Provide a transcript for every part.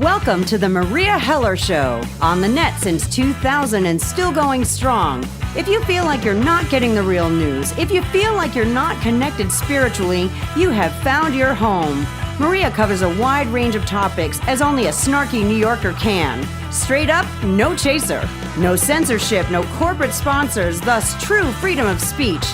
Welcome to the Maria Heller Show, on the net since 2000 and still going strong. If you feel like you're not getting the real news, if you feel like you're not connected spiritually, you have found your home. Maria covers a wide range of topics as only a snarky New Yorker can. Straight up, no chaser. No censorship, no corporate sponsors, thus true freedom of speech.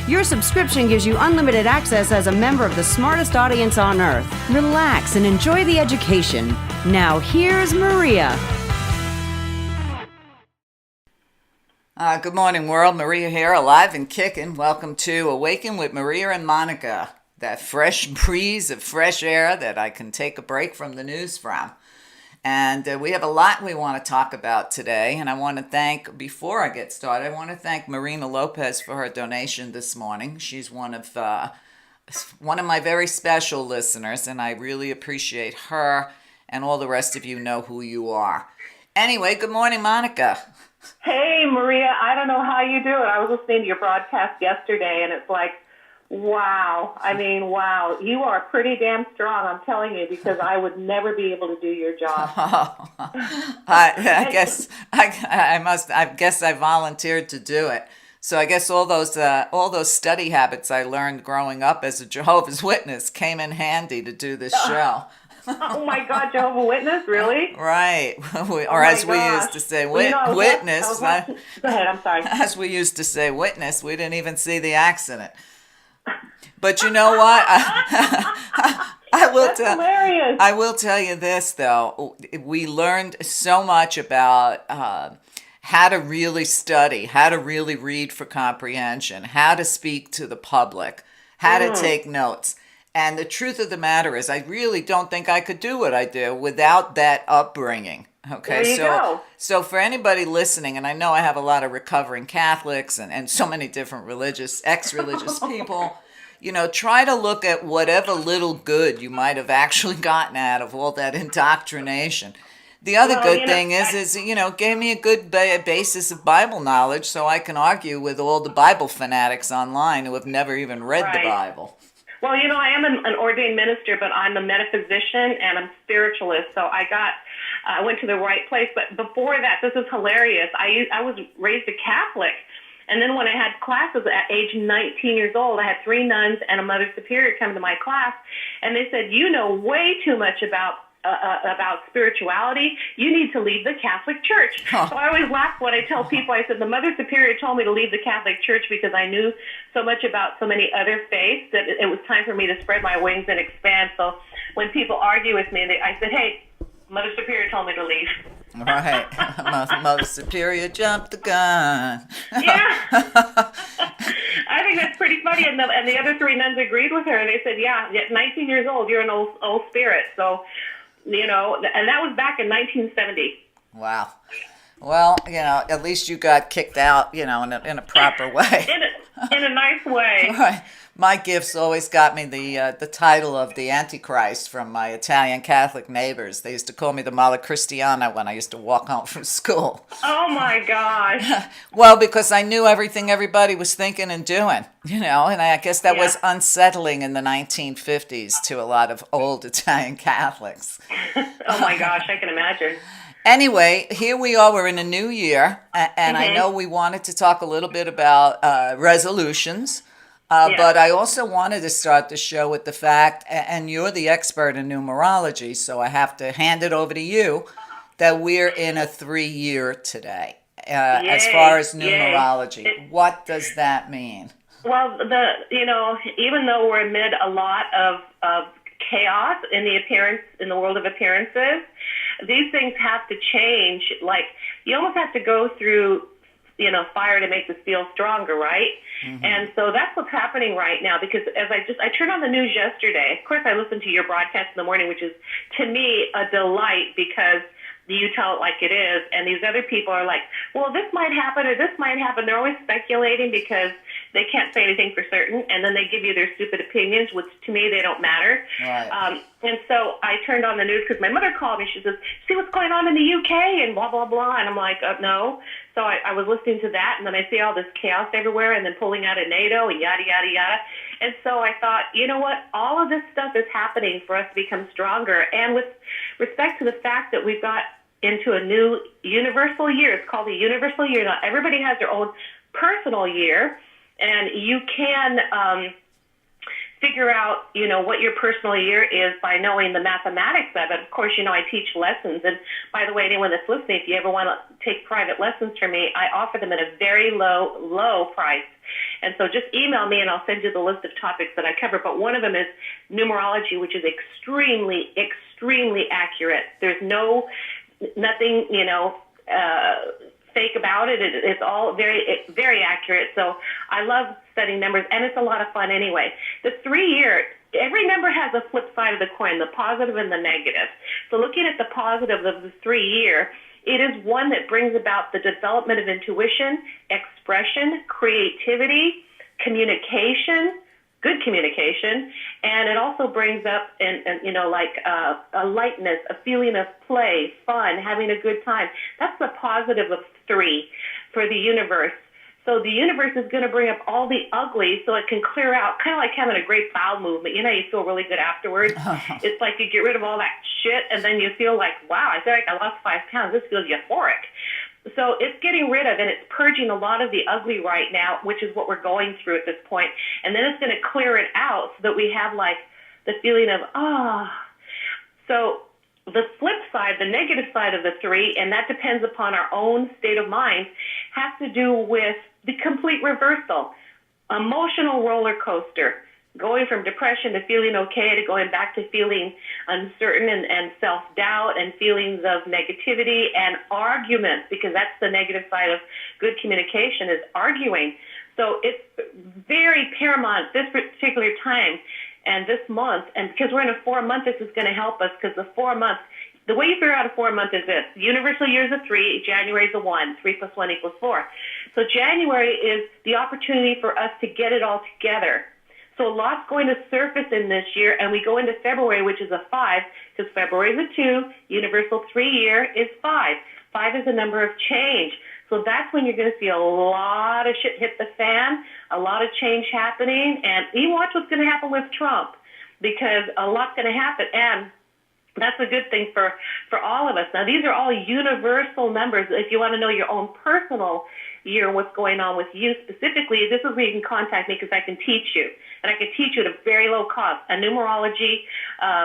Your subscription gives you unlimited access as a member of the smartest audience on earth. Relax and enjoy the education. Now here's Maria. Good morning, world. Maria here, alive and kicking. Welcome to Awaken with Meria Monnica. That fresh breeze of fresh air that I can take a break from the news from. And we have a lot we want to talk about today. And I want to thank, before I get started, I want to thank Marina Lopez for her donation this morning. She's one of my very special listeners, and I really appreciate her, and all the rest of you know who you are. Anyway, good morning, Monica. Hey, Maria. I don't know how you do it. I was listening to your broadcast yesterday, and it's like, wow. I mean, wow. You are pretty damn strong, I'm telling you, because I would never be able to do your job. I guess I volunteered to do it. So I guess all those study habits I learned growing up as a Jehovah's Witness came in handy to do this show. Oh my God, Jehovah's Witness, really? Right. As we used to say, witness. Go ahead, I'm sorry. As we used to say, witness, we didn't even see the accident. But you know what? I will tell you this, though. We learned so much about how to really study, how to really read for comprehension, how to speak to the public, how to take notes. And the truth of the matter is, I really don't think I could do what I do without that upbringing. Okay, there you go. So for anybody listening, and I know I have a lot of recovering Catholics and so many different ex-religious people, try to look at whatever little good you might have actually gotten out of all that indoctrination. The other good thing is gave me a good basis of Bible knowledge so I can argue with all the Bible fanatics online who have never even read the Bible. Well, I am an ordained minister, but I'm a metaphysician and I'm spiritualist, so I went to the right place. But before that, this is hilarious. I was raised a Catholic, and then when I had classes at age 19 years old, I had 3 nuns and a Mother Superior come to my class, and they said, "You know way too much about spirituality. You need to leave the Catholic Church." Huh. So I always laugh when I tell people, I said, the Mother Superior told me to leave the Catholic Church because I knew so much about so many other faiths that it was time for me to spread my wings and expand. So when people argue with me, I said, hey, Mother Superior told me to leave. All right. Mother Superior jumped the gun. Yeah. I think that's pretty funny. And the other 3 nuns agreed with her. And they said, yeah, at 19 years old, you're an old spirit. So, and that was back in 1970. Wow. Well, at least you got kicked out, in a proper way. in a nice way. Right. My gifts always got me the title of the Antichrist from my Italian Catholic neighbors. They used to call me the Mala Cristiana when I used to walk home from school. Oh, my gosh. Well, because I knew everything everybody was thinking and doing, and I guess that was unsettling in the 1950s to a lot of old Italian Catholics. Oh, my gosh, I can imagine. Anyway, here we are. We're in a new year, and I know we wanted to talk a little bit about resolutions. But I also wanted to start the show with the fact, and you're the expert in numerology, so I have to hand it over to you, that we're in a 3-year today as far as numerology. Yay. What does that mean? Well, even though we're amid a lot of chaos in the world of appearances, these things have to change. Like, you almost have to go through fire to make the steel stronger, right? Mm-hmm. And so that's what's happening right now, because as I turned on the news yesterday, of course I listened to your broadcast in the morning, which is to me a delight because you tell it like it is, and these other people are like, well, this might happen or this might happen. They're always speculating because they can't say anything for certain, and then they give you their stupid opinions, which to me, they don't matter. Right. And so I turned on the news because my mother called me. She says, see what's going on in the UK and blah, blah, blah. And I'm like, no. So I was listening to that, and then I see all this chaos everywhere and then pulling out of NATO and yada, yada, yada. And so I thought, you know what? All of this stuff is happening for us to become stronger. And with respect to the fact that we've got into a new universal year, it's called the universal year. Now, everybody has their own personal year, and you can figure out, what your personal year is by knowing the mathematics of it. Of course, I teach lessons. And by the way, anyone that's listening, if you ever want to take private lessons from me, I offer them at a very low, low price. And so just email me and I'll send you the list of topics that I cover. But one of them is numerology, which is extremely, extremely accurate. There's nothing, fake about it. It's all very, very accurate. So I love studying numbers, and it's a lot of fun anyway. The 3-year, every number has a flip side of the coin, the positive and the negative. So looking at the positive of the 3-year, it is one that brings about the development of intuition, expression, creativity, communication, good communication, and it also brings up a lightness, a feeling of play, fun, having a good time. That's the positive of 3 for the universe. So the universe is going to bring up all the ugly so it can clear out, kind of like having a great bowel movement. You feel really good afterwards. It's like you get rid of all that shit, and then you feel like, wow, I feel like I lost 5 pounds. This feels euphoric. So it's getting rid of, and it's purging a lot of the ugly right now, which is what we're going through at this point. And then it's going to clear it out so that we have like the feeling of, So the flip side, the negative side of the 3, and that depends upon our own state of mind, has to do with the complete reversal. Emotional roller coaster. Going from depression to feeling okay to going back to feeling uncertain and self-doubt and feelings of negativity and arguments, because that's the negative side of good communication, is arguing. So it's very paramount this particular time and this month, and because we're in a 4-month, this is going to help us, because the 4 months, the way you figure out a 4-month is this. Universal year is a 3, January is a 1, 3 plus 1 equals 4. So January is the opportunity for us to get it all together. So a lot's going to surface in this year, and we go into February, which is a 5, because February is a 2, universal 3-year is 5. 5 is a number of change. So that's when you're going to see a lot of shit hit the fan, a lot of change happening, and you watch what's going to happen with Trump, because a lot's going to happen, and that's a good thing for all of us. Now, these are all universal numbers. If you want to know your own personal year, what's going on with you specifically, this is where you can contact me, because I can teach you. And I can teach you at a very low cost. A numerology,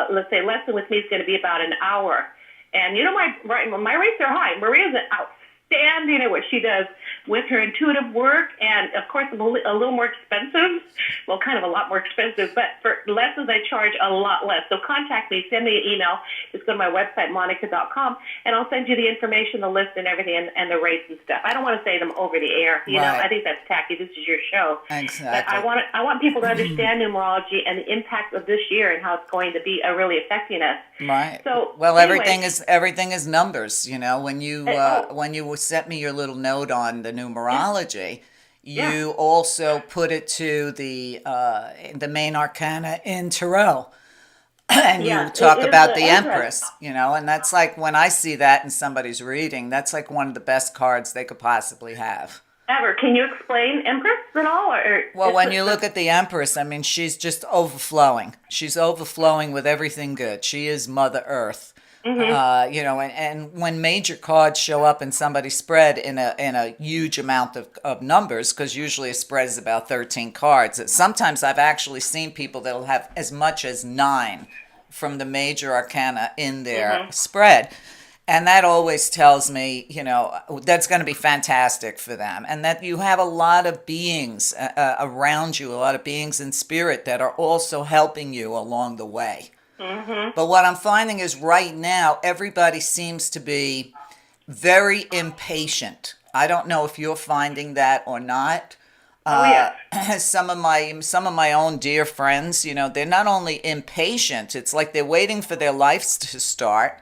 let's say, lesson with me is going to be about an hour. And my rates are high. Maria's outstanding at what she does with her intuitive work, and of course a little more expensive. Well, kind of a lot more expensive, but for lessons I charge a lot less. So contact me, send me an email. Just go to my website, monica.com, and I'll send you the information, the list, and everything, and the rates and stuff. I don't want to say them over the air. I think that's tacky. This is your show. Exactly. But I want people to understand numerology and the impact of this year and how it's going to be really affecting us. Right. So, anyway, everything is numbers. When you sent me your little note on the numerology, you also put it to the main arcana in tarot, and you talk about the Empress. And that's like, when I see that in somebody's reading, that's like one of the best cards they could possibly have. Ever. Can you explain Empress at all? Well, when you look at the Empress, I mean, she's just overflowing. She's overflowing with everything good. She is Mother Earth. Mm-hmm. And when major cards show up in somebody's spread in a huge amount of numbers, because usually a spread is about 13 cards. Sometimes I've actually seen people that'll have as much as 9 from the major arcana in their spread. And that always tells me, that's going to be fantastic for them. And that you have a lot of beings around you, a lot of beings in spirit that are also helping you along the way. Mm-hmm. But what I'm finding is right now, everybody seems to be very impatient. I don't know if you're finding that or not. Some of my own dear friends, they're not only impatient, it's like they're waiting for their lives to start.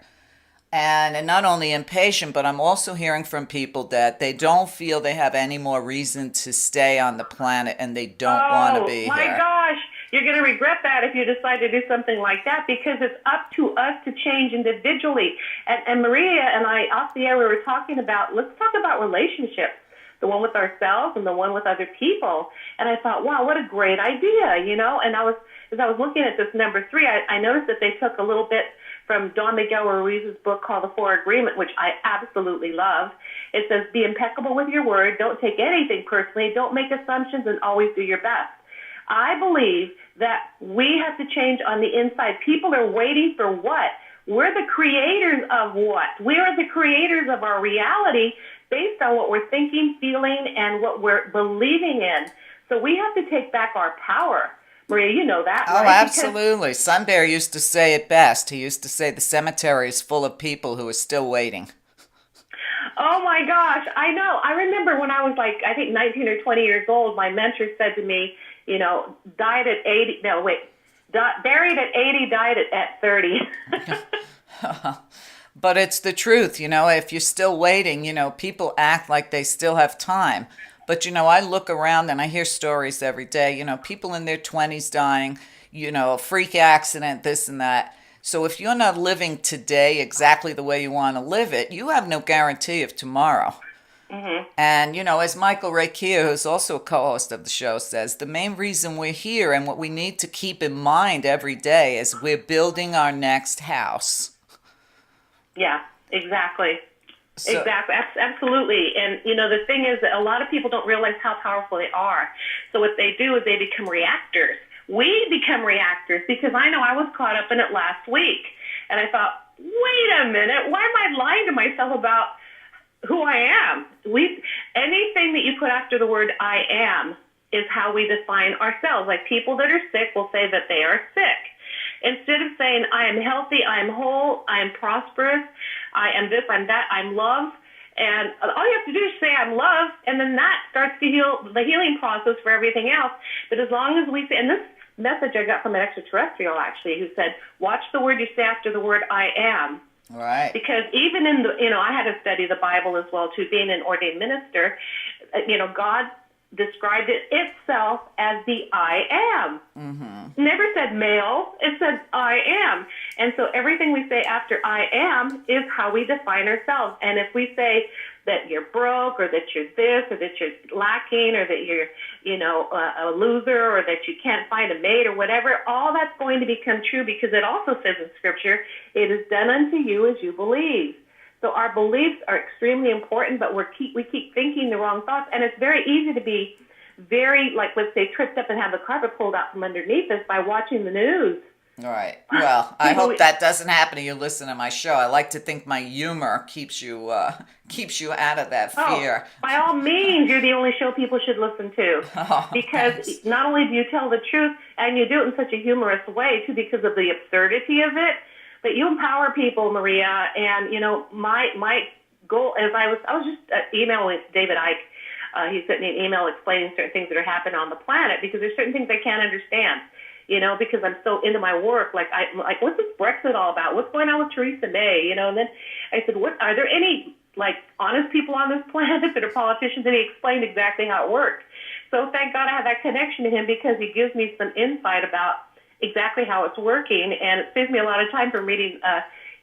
And not only impatient, but I'm also hearing from people that they don't feel they have any more reason to stay on the planet and they don't want to Oh be my here. gosh, you're going to regret that if you decide to do something like that, because it's up to us to change individually. And Maria and I, off the air, we were talking about, let's talk about relationships, the one with ourselves and the one with other people. And I thought, wow, what a great idea, you know? And as I was looking at this number 3, I noticed that they took a little bit from Don Miguel Ruiz's book called The Four Agreement, which I absolutely love. It says, be impeccable with your word, don't take anything personally, don't make assumptions, and always do your best. I believe that we have to change on the inside. People are waiting for what? We're the creators of what? We are the creators of our reality based on what we're thinking, feeling, and what we're believing in. So we have to take back our power. Maria, you know that, Oh, right? absolutely. Sun Bear used to say it best. He used to say the cemetery is full of people who are still waiting. Oh my gosh, I know. I remember when I was like, I think 19 or 20 years old, my mentor said to me, you know, buried at 80, died at 30. But it's the truth, you know, if you're still waiting, you know, people act like they still have time. But, you know, I look around and I hear stories every day, you know, people in their 20s dying, you know, a freak accident, this and that. So if you're not living today exactly the way you want to live it, you have no guarantee of tomorrow. Mm-hmm. And, you know, as Michael Ray Keogh, who's also a co-host of the show, says, the main reason we're here and what we need to keep in mind every day is we're building our next house. Yeah, exactly. So, Exactly, absolutely. And, you know, the thing is that a lot of people don't realize how powerful they are. So what they do is they become reactors. We become reactors because I know I was caught up in it last week. And I thought, wait a minute, why am I lying to myself about who I am? Anything that you put after the word I am is how we define ourselves. Like people that are sick will say that they are sick. Instead of saying, I am healthy, I am whole, I am prosperous, I am this, I'm that, I'm love, and all you have to do is say I'm love, and then that starts to heal the healing process for everything else. But as long as we say, and this message I got from an extraterrestrial actually, who said, watch the word you say after the word I am. right. Because even in the, you know, I had to study the Bible as well too, being an ordained minister, you know, God described it itself as the I am. Mm-hmm. Never said male, it said I am. And so everything we say after I am is how we define ourselves. And if we say that you're broke or that you're this or that you're lacking or that you're, you know, a loser or that you can't find a mate or whatever, all that's going to become true because it also says in Scripture, it is done unto you as you believe. So our beliefs are extremely important, but we keep thinking the wrong thoughts. And it's very easy to be very, like, let's say, tripped up and have the carpet pulled out from underneath us by watching the news. All right. Well, I hope that doesn't happen to you. Listen to my show. I like to think my humor keeps you out of that fear. Oh, by all means, you're the only show people should listen to. Oh, because thanks. not only do you tell the truth, and you do it in such a humorous way, too, because of the absurdity of it, but you empower people, Maria. And, you know, my goal, as I was just emailing David Icke. He sent me an email explaining certain things that are happening on the planet because there's certain things I can't understand. You know, because I'm so into my work. Like, what's this Brexit all about? What's going on with Theresa May? You know, and then I said, are there any, like, honest people on this planet that are politicians? And he explained exactly how it worked. So thank God I have that connection to him because he gives me some insight about exactly how it's working. And it saves me a lot of time from reading,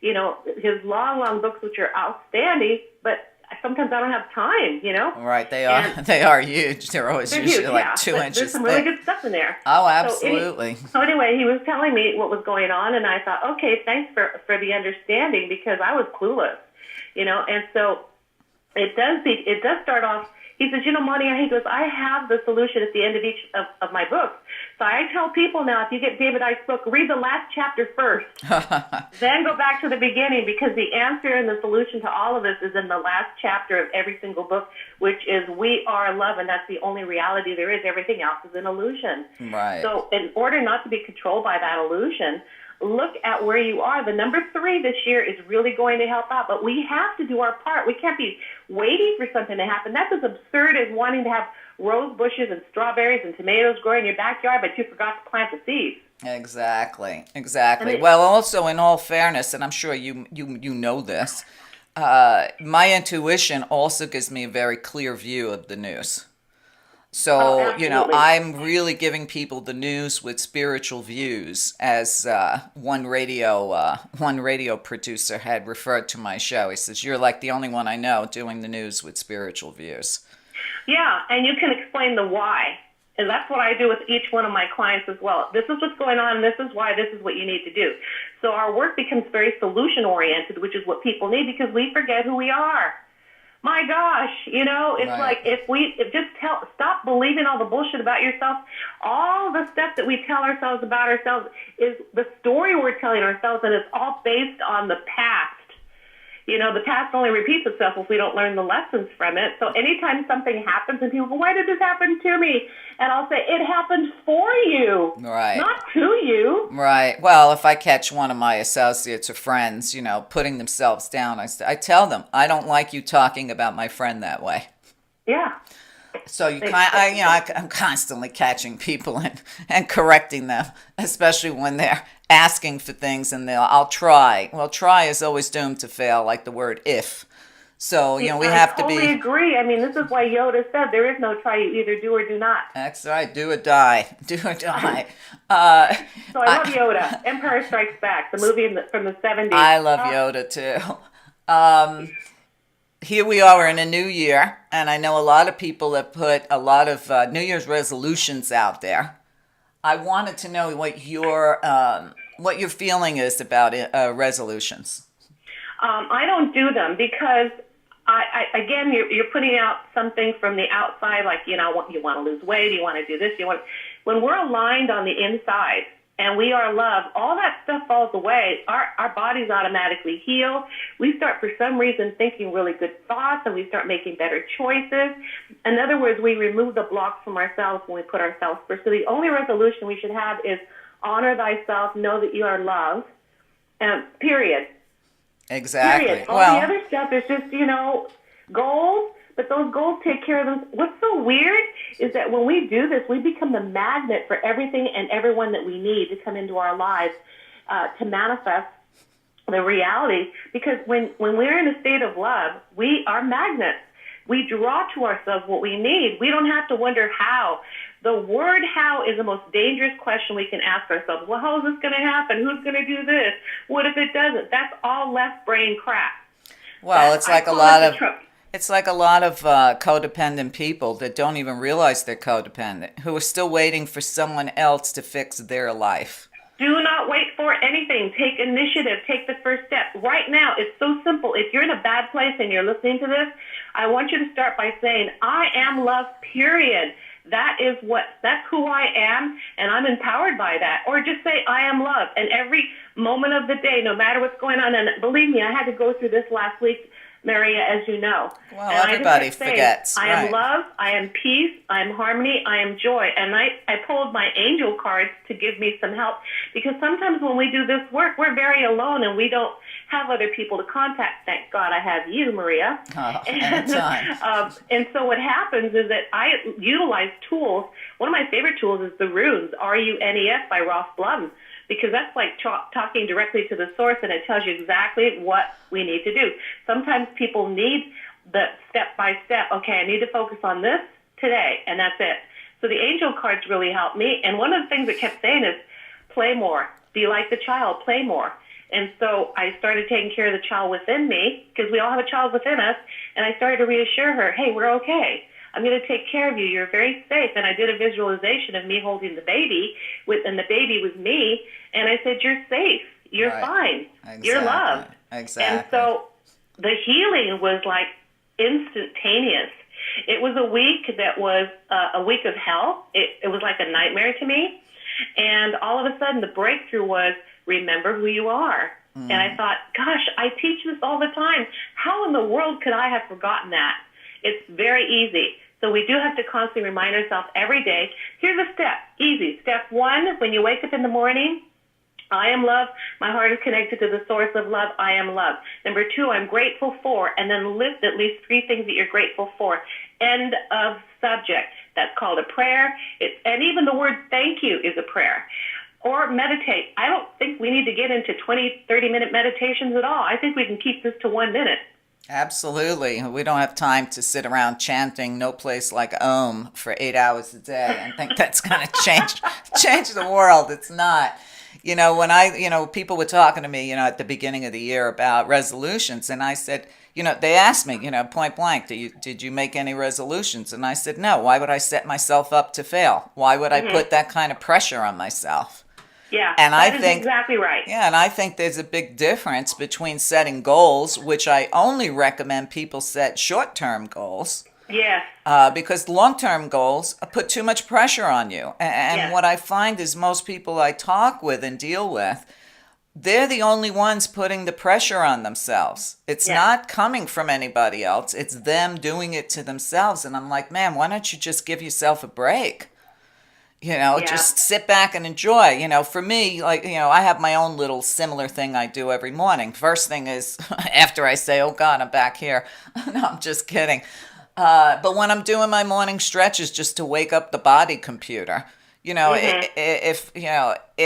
you know, his long books, which are outstanding, but sometimes I don't have time, you know? Right, they are huge. They're always usually huge, like yeah. 2 inches There's some thick. really good stuff in there. Oh, absolutely. So anyway, he was telling me what was going on, and I thought, okay, thanks for the understanding because I was clueless, you know? And so it does start off. He says, you know, Monia, he goes, I have the solution at the end of each of my books. So I tell people now, if you get David Icke's book, read the last chapter first. Then go back to the beginning because the answer and the solution to all of this is in the last chapter of every single book, which is we are love, and that's the only reality there is. Everything else is an illusion. Right. So in order not to be controlled by that illusion, look at where you are. The number 3 this year is really going to help out, but we have to do our part. We can't be waiting for something to happen. That's as absurd as wanting to have rose bushes and strawberries and tomatoes growing in your backyard, but you forgot to plant the seeds. Exactly. I Exactly. mean, Well, also in all fairness, and I'm sure you know this, my intuition also gives me a very clear view of the news. oh, So, absolutely. I'm really giving people the news with spiritual views, as one radio producer had referred to my show. He says, "You're like the only one I know doing the news with spiritual views." Yeah, and you can explain the why. And that's what I do with each one of my clients as well. This is what's going on, this is why, this is what you need to do. So our work becomes very solution oriented, which is what people need because we forget who we are. My gosh, it's Right. like if just stop believing all the bullshit about yourself. All the stuff that we tell ourselves about ourselves is the story we're telling ourselves, and it's all based on the past. The past only repeats itself if we don't learn the lessons from it. So anytime something happens and people go, why did this happen to me? And I'll say, it happened for you, Right. not to you. Right. Well, if I catch one of my associates or friends, putting themselves down, I tell them, I don't like you talking about my friend that way. Yeah. So I'm constantly catching people and correcting them, especially when they're asking for things, and I'll try. Well, try is always doomed to fail, like the word if. So, we I have to totally be, agree. I mean, this is why Yoda said there is no try. You either do or do not. that's right, do or die. Do or die. So I love Yoda. Empire Strikes Back, the movie from the 70s. I love Yoda too. Here we are in a new year, and I know a lot of people have put a lot of New Year's resolutions out there. I wanted to know what your feeling is about resolutions. I don't do them because again, you're putting out something from the outside, like, you want to lose weight, you want to do this, when we're aligned on the inside and we are love, all that stuff falls away. Our bodies automatically heal. We start, for some reason, thinking really good thoughts, and we start making better choices. In other words, we remove the blocks from ourselves when we put ourselves first. So the only resolution we should have is honor thyself, know that you are loved, period. Exactly. Period. All the other stuff is just, goals, but those goals take care of them. What's so weird is that when we do this, we become the magnet for everything and everyone that we need to come into our lives to manifest the reality. Because when we're in a state of love, we are magnets. We draw to ourselves what we need. We don't have to wonder how. The word how is the most dangerous question we can ask ourselves. Well, how is this going to happen? Who's going to do this? What if it doesn't? That's all left brain crap. Well, it's like a lot of codependent people that don't even realize they're codependent, who are still waiting for someone else to fix their life. Do not wait for anything. Take initiative. Take the first step. Right now, it's so simple. If you're in a bad place and you're listening to this, I want you to start by saying, I am love, period. That's who I am, and I'm empowered by that. Or just say, I am love. And every moment of the day, no matter what's going on, and believe me, I had to go through this last week, Meria, as you know. Well, and everybody I just kept saying, forgets. I am love, I am peace, I am harmony, I am joy. And I pulled my angel cards to give me some help, because sometimes when we do this work, we're very alone and we don't have other people to contact. Thank God I have you, Meria. Oh, anytime. And so what happens is that I utilize tools. One of my favorite tools is the runes, RUNES by Ross Blum, because that's like talking directly to the source, and it tells you exactly what we need to do. Sometimes people need the step-by-step, okay, I need to focus on this today, and that's it. So the angel cards really helped me, and one of the things it kept saying is, play more. Do you like the child? Play more. And so I started taking care of the child within me, because we all have a child within us, and I started to reassure her, hey, we're okay. I'm going to take care of you. You're very safe. And I did a visualization of me holding the baby, and the baby was me, and I said, you're safe. You're fine. Exactly. You're loved. Exactly. And so the healing was like instantaneous. It was a week that was a week of hell. It was like a nightmare to me. And all of a sudden, the breakthrough was, remember who you are. And I thought, gosh, I teach this all the time. How in the world could I have forgotten that? It's very easy. So we do have to constantly remind ourselves every day. Here's a step. Easy. Step one, when you wake up in the morning, I am love. My heart is connected to the source of love. I am love. Number two, I'm grateful for, and then list at least 3 things that you're grateful for. End of subject. That's called a prayer. And even the word thank you is a prayer. or meditate. I don't think we need to get into 20, 30-minute meditations at all. I think we can keep this to 1 minute. Absolutely. We don't have time to sit around chanting "No place like Om" for 8 hours a day and think that's going to change the world. It's not. When people were talking to me, at the beginning of the year about resolutions, and I said, they asked me, point blank, did you make any resolutions? And I said, no. Why would I set myself up to fail? Why would I put that kind of pressure on myself? Yeah, and that is exactly right. Yeah, and I think there's a big difference between setting goals, which I only recommend people set short-term goals. Yes. Because long-term goals put too much pressure on you. And yes. What I find is most people I talk with and deal with, they're the only ones putting the pressure on themselves. It's not coming from anybody else. It's them doing it to themselves. And I'm like, man, why don't you just give yourself a break? Just sit back and enjoy. For me, I have my own little similar thing I do every morning. First thing is after I say, oh God, I'm back here. No, I'm just kidding. But when I'm doing my morning stretches just to wake up the body computer, if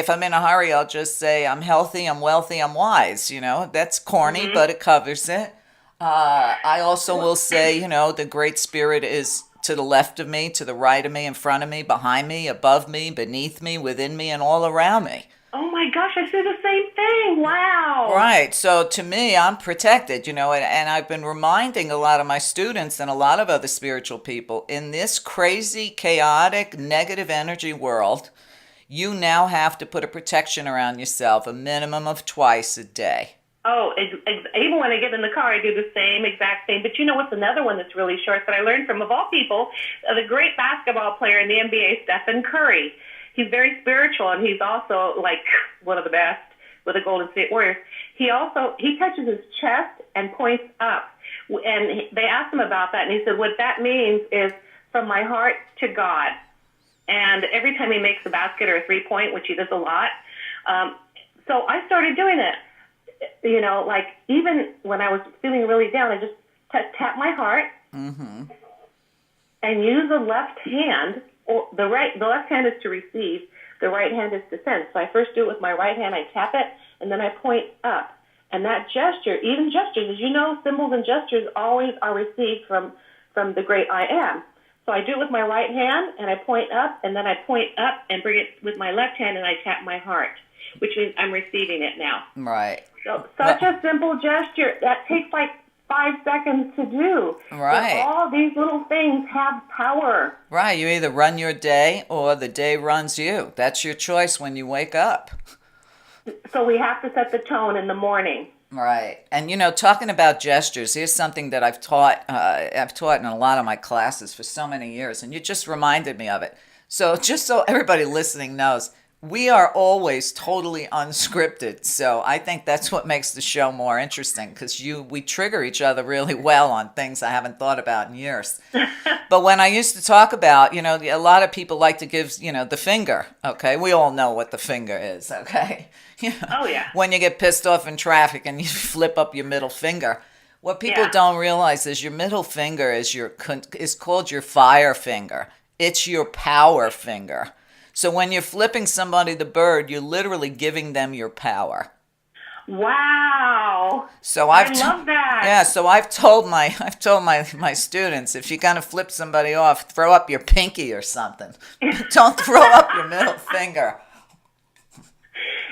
I'm in a hurry, I'll just say I'm healthy, I'm wealthy, I'm wise. That's corny, but it covers it. I also will say, the Great Spirit is to the left of me, to the right of me, in front of me, behind me, above me, beneath me, within me, and all around me. Oh my gosh, I say the same thing. Wow. Right. So to me, I'm protected, and I've been reminding a lot of my students and a lot of other spiritual people in this crazy, chaotic, negative energy world, you now have to put a protection around yourself, a minimum of twice a day. Oh, even when I get in the car, I do the same exact thing. But what's another one that's really short that I learned from, of all people, the great basketball player in the NBA, Stephen Curry. He's very spiritual, and he's also like one of the best with the Golden State Warriors. He touches his chest and points up. And they asked him about that, and he said, what that means is from my heart to God. And every time he makes a basket or a three-point, which he does a lot, so I started doing it. Even when I was feeling really down, I just tap my heart and use the left hand. Or the left hand is to receive, the right hand is to send. So I first do it with my right hand, I tap it, and then I point up. And that gesture, even gestures, as you know, symbols and gestures always are received from the great I am. So I do it with my right hand, and I point up, and then I point up and bring it with my left hand, and I tap my heart, which means I'm receiving it now. Right. So such a simple gesture. That takes like 5 seconds to do. Right. But all these little things have power. Right. You either run your day or the day runs you. That's your choice when you wake up. So we have to set the tone in the morning. Right. And, talking about gestures, here's something that I've taught in a lot of my classes for so many years, and you just reminded me of it. So just so everybody listening knows, we are always totally unscripted. So I think that's what makes the show more interesting, because we trigger each other really well on things I haven't thought about in years. But when I used to talk about, a lot of people like to give, the finger. Okay. We all know what the finger is. Okay. Oh, yeah. When you get pissed off in traffic and you flip up your middle finger. What people don't realize is your middle finger is called your fire finger. It's your power finger. So when you're flipping somebody the bird, you're literally giving them your power. Wow. So I love that. Yeah, so I've told my students, if you're gonna flip somebody off, throw up your pinky or something. Don't throw up your middle finger.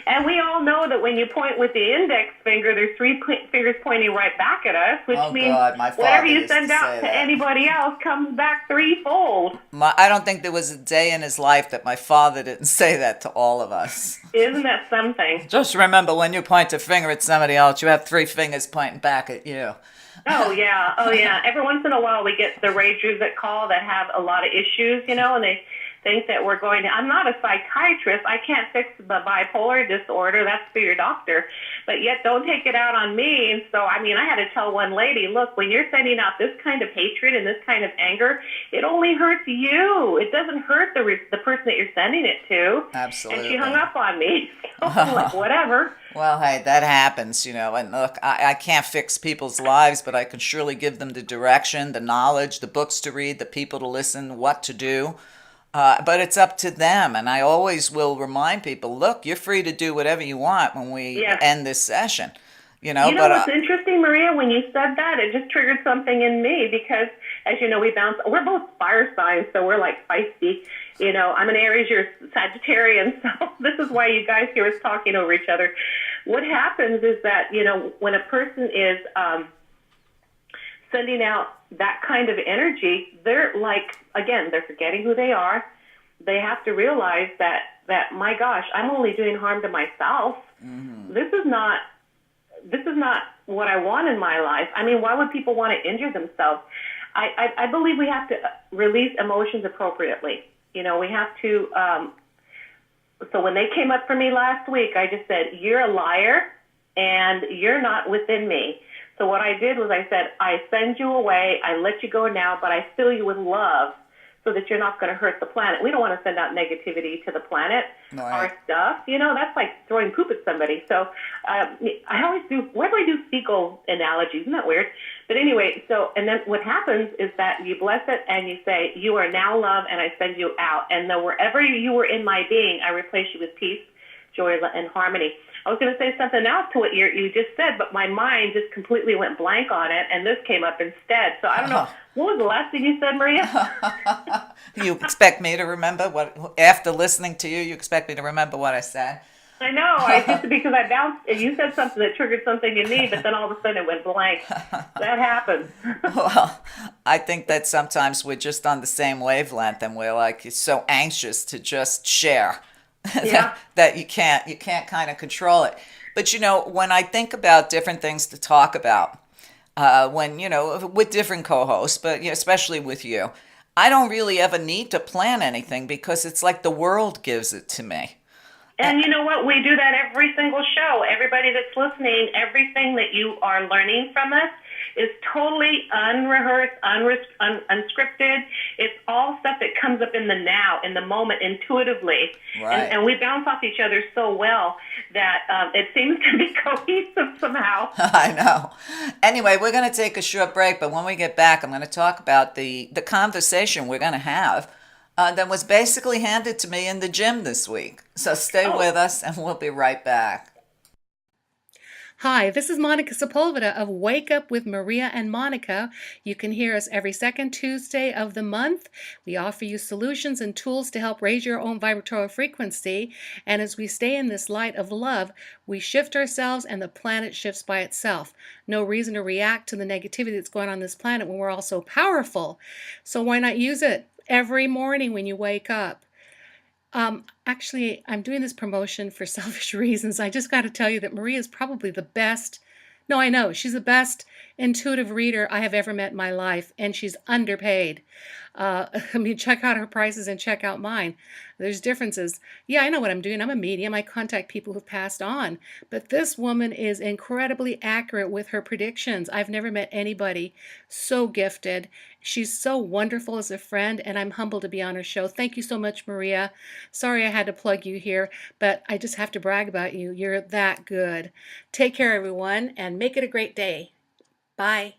And we all know that when you point with the index finger, there's three fingers pointing right back at us, which means whatever you send out to anybody else comes back threefold. I don't think there was a day in his life that my father didn't say that to all of us. Isn't that something? Just remember, when you point a finger at somebody else, you have three fingers pointing back at you. Oh, yeah. Oh, yeah. Every once in a while, we get the ragers that call that have a lot of issues, and they think that we're going to, I'm not a psychiatrist. I can't fix the bipolar disorder. That's for your doctor. But yet don't take it out on me. And so, I had to tell one lady, look, when you're sending out this kind of hatred and this kind of anger, it only hurts you. It doesn't hurt the person that you're sending it to. Absolutely. And she hung up on me. So I'm like, whatever. Well, hey, that happens, and look, I can't fix people's lives, but I can surely give them the direction, the knowledge, the books to read, the people to listen, what to do. But it's up to them. And I always will remind people, look, you're free to do whatever you want when we end this session. You know what's interesting, Maria? When you said that, it just triggered something in me because, as you know, we're both fire signs, so we're like feisty. You know, I'm an Aries, you're Sagittarian, so this is why you guys hear us talking over each other. What happens is that, you know, when a person is sending out that kind of energy, they're like, again, they're forgetting who they are. They have to realize that my gosh, I'm only doing harm to myself. Mm-hmm. This is not what I want in my life. I mean, why would people want to injure themselves? I believe we have to release emotions appropriately. You know, we have to, so when they came up for me last week, I just said, you're a liar and you're not within me. So what I did was I said, I send you away, I let you go now, but I fill you with love so that you're not going to hurt the planet. We don't want to send out negativity to the planet. Right. Our stuff, you know, that's like throwing poop at somebody. So I always do, why do I do fecal analogies? Isn't that weird? But anyway, so, and then what happens is that you bless it and you say, you are now love and I send you out. And then wherever you were in my being, I replace you with peace, joy, and harmony. I was going to say something else to what you just said, but my mind just completely went blank on it, and this came up instead. So I don't know. What was the last thing you said, Maria? You expect me to remember what, after listening to you, you expect me to remember what I said? I know. I just, because I bounced, and you said something that triggered something in me, but then all of a sudden it went blank. That happens. Well, I think that sometimes we're just on the same wavelength, and we're like so anxious to just share. that you can't kind of control it. But, you know, when I think about different things to talk about, when, you know, with different co-hosts, but especially with you, I don't really ever need to plan anything because it's like the world gives it to me. And you know what? We do that every single show. Everybody that's listening, everything that you are learning from us is totally unrehearsed, unscripted. It's all stuff that comes up in the now, in the moment, intuitively. Right. And we bounce off each other so well that it seems to be cohesive somehow. I know. Anyway, we're going to take a short break, but when we get back, I'm going to talk about the conversation we're going to have that was basically handed to me in the gym this week. So stay with us, and we'll be right back. Hi, this is Monica Sepulveda of Wake Up with Meria and Monnica. You can hear us every second Tuesday of the month. We offer you solutions and tools to help raise your own vibratorial frequency. And as we stay in this light of love, we shift ourselves and the planet shifts by itself. No reason to react to the negativity that's going on this planet when we're all so powerful. So why not use it every morning when you wake up? Actually, I'm doing this promotion for selfish reasons. I just got to tell you that Maria is probably the best. No, I know. She's the best intuitive reader I have ever met in my life, and she's underpaid. I mean, check out her prices and check out mine. There's differences. Yeah, I know what I'm doing. I'm a medium. I contact people who've passed on. But this woman is incredibly accurate with her predictions. I've never met anybody so gifted. She's so wonderful as a friend, and I'm humbled to be on her show. Thank you so much, Maria. Sorry I had to plug you here, but I just have to brag about you. You're that good. Take care, everyone, and make it a great day. Bye.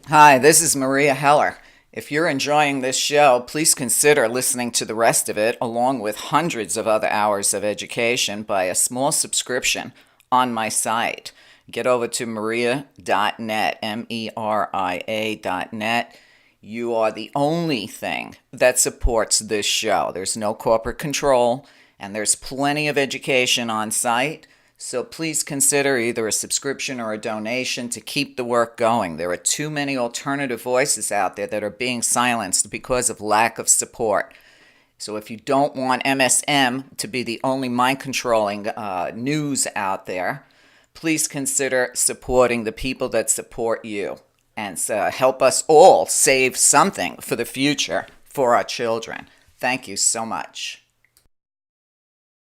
Hi, this is Maria Heller. If you're enjoying this show, please consider listening to the rest of it, along with hundreds of other hours of education, by a small subscription on my site. Get over to meria.net, meria.net. You are the only thing that supports this show. There's no corporate control, and there's plenty of education on site. So please consider either a subscription or a donation to keep the work going. There are too many alternative voices out there that are being silenced because of lack of support. So if you don't want MSM to be the only mind-controlling news out there, please consider supporting the people that support you and help us all save something for the future for our children. Thank you so much.